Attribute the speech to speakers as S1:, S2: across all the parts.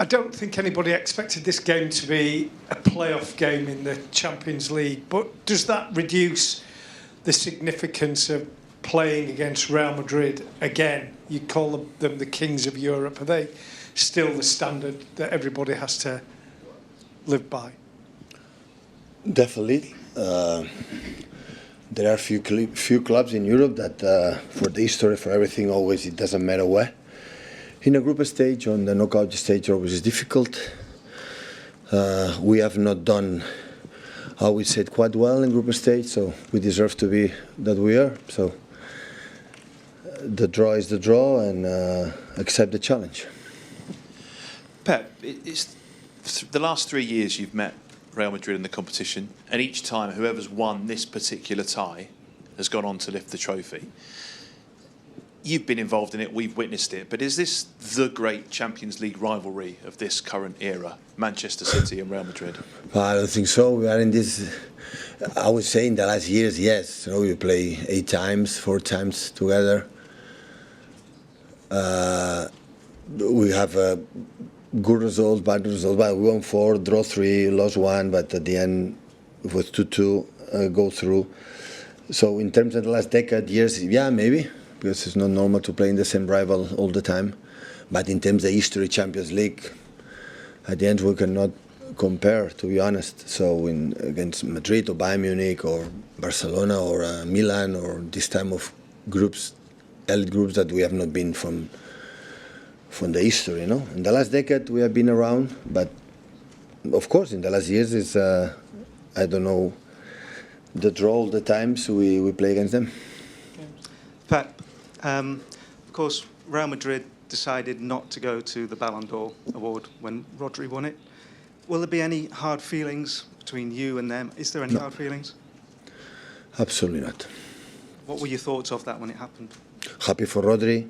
S1: I don't think anybody expected this game to be a playoff game in the Champions League, but does that reduce the significance of playing against Real Madrid again? You call them the kings of Europe. Are they still the standard that everybody has to live by?
S2: Definitely. There are few clubs in Europe that, for the history, for everything, always it doesn't matter where. In a group stage, on the knockout stage, always is difficult. We have not done, how we said, quite well in group stage, so we deserve to be that we are. So the draw is the draw, and accept the challenge.
S3: Pep, it's the last 3 years you've met Real Madrid in the competition, and each time whoever's won this particular tie has gone on to lift the trophy. You've been involved in it, we've witnessed it, but is this the great Champions League rivalry of this current era, Manchester City and Real Madrid?
S2: I don't think so. We are in this, I would say in the last years, yes. You know, we play 8 times, 4 times together. We have good results, bad results, but we won 4, draw 3, lost 1, but at the end it was 2-2, go through. So in terms of the last decade, years, yeah, maybe. Because it's not normal to play in the same rival all the time. But in terms of history, Champions League, at the end we cannot compare, to be honest. So against Madrid or Bayern Munich or Barcelona or Milan or this time of groups, elite groups that we have not been from the history, you know. In the last decade we have been around, but of course in the last years it's, I don't know, the draw all the times we play against them.
S4: Pat, of course, Real Madrid decided not to go to the Ballon d'Or award when Rodri won it. Will there be any hard feelings between you and them? Is there any hard feelings?
S2: Absolutely not.
S4: What were your thoughts of that when it happened?
S2: Happy for Rodri.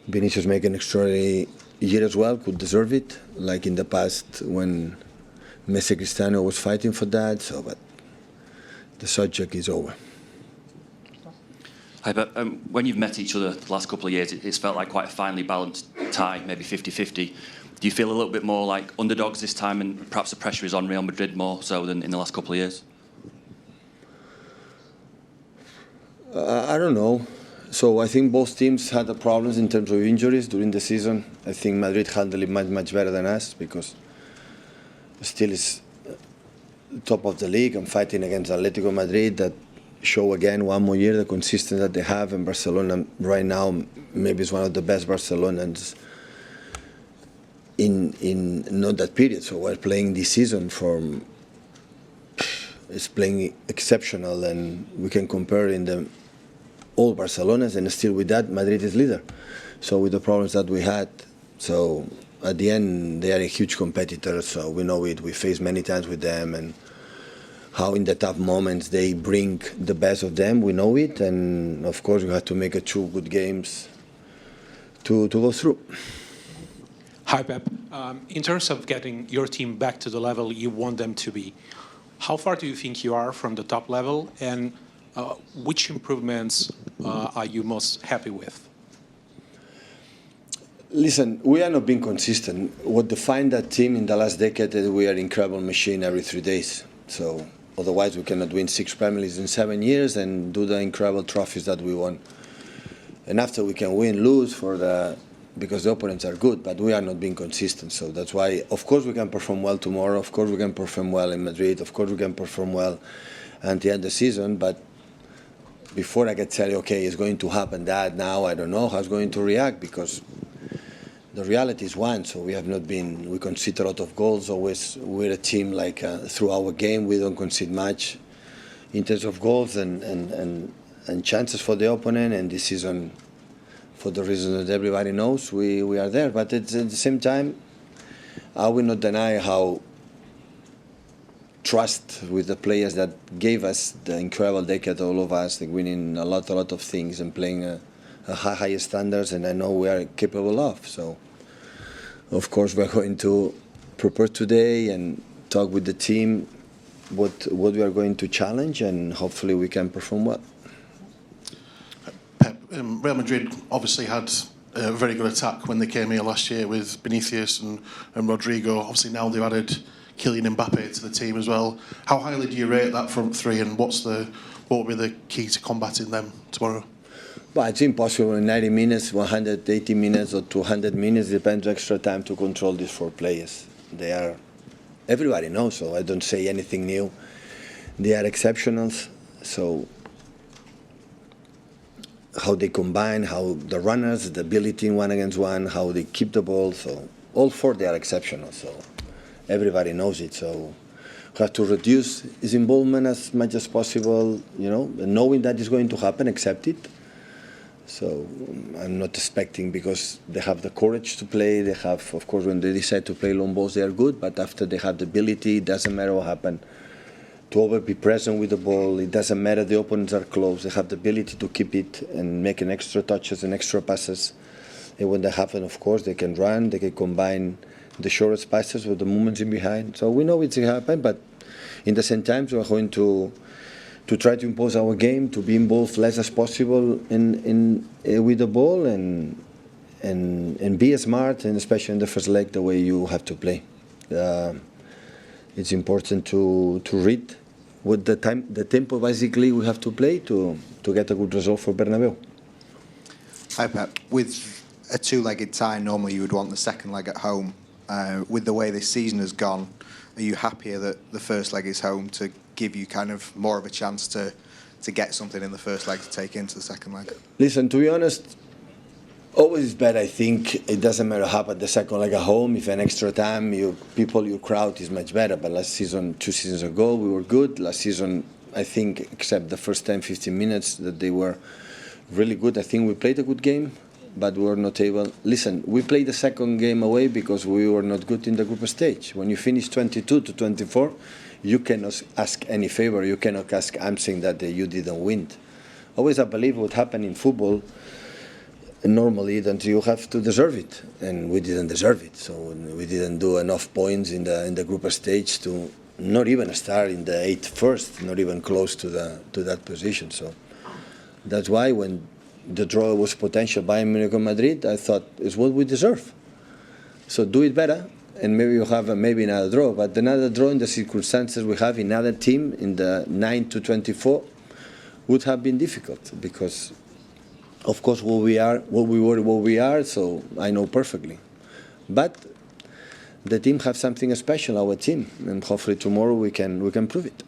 S2: Vinicius made an extraordinary year as well, could deserve it, like in the past when Messi Cristiano was fighting for that. So, but the subject is over.
S5: Hi, but when you've met each other the last couple of years, it's felt like quite a finely balanced tie, maybe 50-50. Do you feel a little bit more like underdogs this time, and perhaps the pressure is on Real Madrid more so than in the last couple of years?
S2: I don't know. So I think both teams had the problems in terms of injuries during the season. I think Madrid handled it much better than us because still is top of the league and fighting against Atletico Madrid that show again one more year the consistency that they have. In Barcelona right now maybe is one of the best Barcelonans in not that period. So we're playing this season from it's playing exceptional, and we can compare in the all Barcelonas, and still with that Madrid is leader. So with the problems that we had, so at the end they are a huge competitor, so we know it. We faced many times with them, and how in the tough moments they bring the best of them, we know it, and of course we have to make 2 good games to go through.
S6: Hi Pep, in terms of getting your team back to the level you want them to be, how far do you think you are from the top level, and which improvements are you most happy with?
S2: Listen, we are not being consistent. What defined that team in the last decade is we are an incredible machine every 3 days. So otherwise we cannot win 6 Premier Leagues in 7 years and do the incredible trophies that we won. And after we can win, lose because the opponents are good, but we are not being consistent. So that's why, of course, we can perform well tomorrow. Of course, we can perform well in Madrid. Of course, we can perform well at the end of the season. But before I can tell you, okay, it's going to happen that now, I don't know how it's going to react, because the reality is one. So we have not been, we concede a lot of goals. Always, we're a team like through our game, we don't concede much in terms of goals and chances for the opponent. And this season, for the reason that everybody knows, we are there. But at the same time, I will not deny how trust with the players that gave us the incredible decade, all of us, like winning a lot of things and playing a higher standards, and I know we are capable of. So, of course, we're going to prepare today and talk with the team what we are going to challenge, and hopefully we can perform well.
S7: Pep, Real Madrid obviously had a very good attack when they came here last year with Vinicius and Rodrygo. Obviously now they've added Kylian Mbappe to the team as well. How highly do you rate that front three, and what will be the key to combating them tomorrow?
S2: Well, it's impossible in 90 minutes, 180 minutes or 200 minutes, depends extra time to control these four players. They are, everybody knows, so I don't say anything new. They are exceptionals, so how they combine, how the runners, the ability in 1 against 1, how they keep the ball, so all four they are exceptional, so everybody knows it, so we have to reduce his involvement as much as possible, you know, knowing that is going to happen, accept it. So I'm not expecting, because they have the courage to play. They have, of course, when they decide to play long balls, they are good. But after they have the ability, it doesn't matter what happens, to always be present with the ball. It doesn't matter the opponents are close. They have the ability to keep it and make an extra touches and extra passes. And when that happens, of course, they can run. They can combine the shortest passes with the movements in behind. So we know it's going to happen. But in the same time, we are going to try to impose our game, to be involved less as possible with the ball, and be smart, and especially in the first leg, the way you have to play. It's important to read what the tempo basically we have to play to get a good result for Bernabeu.
S8: Hi Pep. With a two-legged tie, normally you would want the second leg at home. With the way this season has gone, are you happier that the first leg is home to give you kind of more of a chance to get something in the first leg to take into the second leg?
S2: Listen, to be honest, always is bad. I think it doesn't matter how happen the second leg at home. If an extra time, your crowd is much better. But last season, 2 seasons ago, we were good. Last season, I think, except the first 10, 15 minutes, that they were really good. I think we played a good game, but we were not able. Listen, we played the second game away because we were not good in the group stage. When you finish 22-24, you cannot ask any favor. You cannot ask, I'm saying that you didn't win. Always I believe what happened in football, normally that you have to deserve it, and we didn't deserve it. So we didn't do enough points in the group stage to not even start in the 8th first, not even close to that position. So that's why when the draw was potential Bayern Munich and Madrid, I thought it's what we deserve. So do it better, and maybe you have maybe another draw. But another draw in the circumstances we have in other team in the 9-24 would have been difficult, because of course what we are. So I know perfectly, but the team have something special, our team, and hopefully tomorrow we can prove it.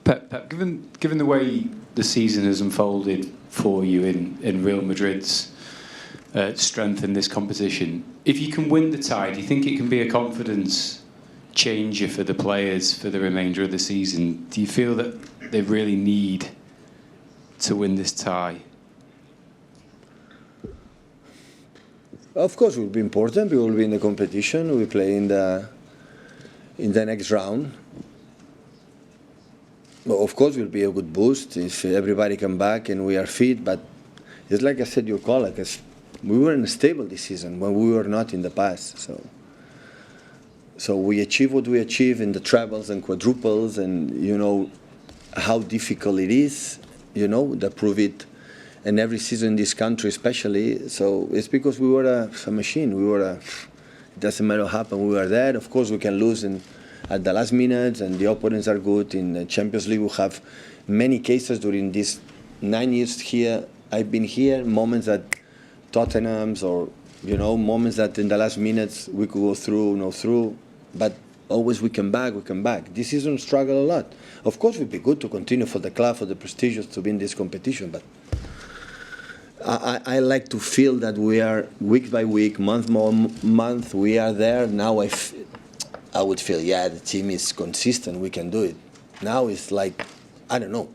S9: Pep, given the way the season has unfolded for you in Real Madrid's strength in this competition, if you can win the tie, do you think it can be a confidence changer for the players for the remainder of the season? Do you feel that they really need to win this tie?
S2: Of course, it will be important. We will be in the competition. We play in the next round. Well, of course, it will be a good boost if everybody come back and we are fit. But it's like I said, your colleague, we were unstable this season when we were not in the past. So we achieve what we achieve in the trebles and quadruples, and you know how difficult it is. You know, to prove it. And every season in this country, especially, so it's because we were a machine. It doesn't matter what happened. We were there. Of course, we can lose at the last minute, and the opponents are good. In the Champions League, we have many cases during these 9 years here. I've been here, moments that Tottenham's, or you know, moments that in the last minutes we could go through, no through, but always we come back. This season struggle a lot. Of course, it would be good to continue for the club, for the prestigious, to win this competition, but I like to feel that we are week by week, month by month, we are there. Now I would feel, yeah, the team is consistent, we can do it. Now it's like, I don't know.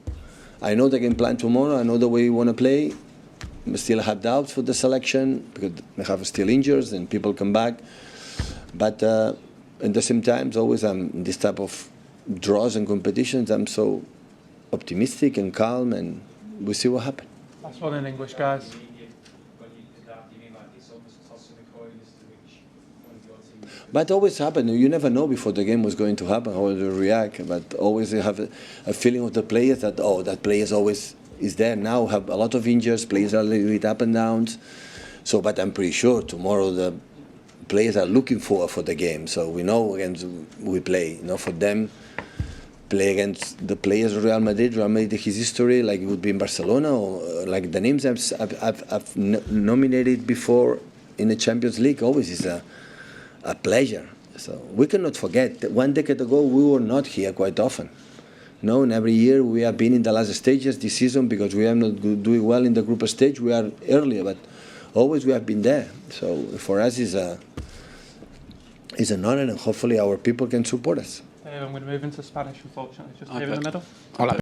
S2: I know the game plan tomorrow, I know the way we want to play. I still have doubts for the selection, because they have still injuries and people come back. But at the same time, always in this type of draws and competitions, I'm so optimistic and calm, and we see what happens.
S10: Last one in English, guys.
S2: But always happen. You never know before the game was going to happen how they react. But always you have a feeling of the players that that player always is there. Now have a lot of injuries. Players are a little bit up and downs. So, but I'm pretty sure tomorrow the players are looking forward for the game. So we know against we play. For them, play against the players of Real Madrid. Real Madrid, his history, like it would be in Barcelona, or like the names I've nominated before in the Champions League. Always is a pleasure. So we cannot forget that 1 decade ago we were not here quite often. No, and every year we have been in the last stages this season because we are not doing well in the group stage. We are earlier, but always we have been there. So for us it's an honor, and hopefully our people can support us.
S10: I'm going to move into Spanish, unfortunately, just here in the middle.
S6: Hola.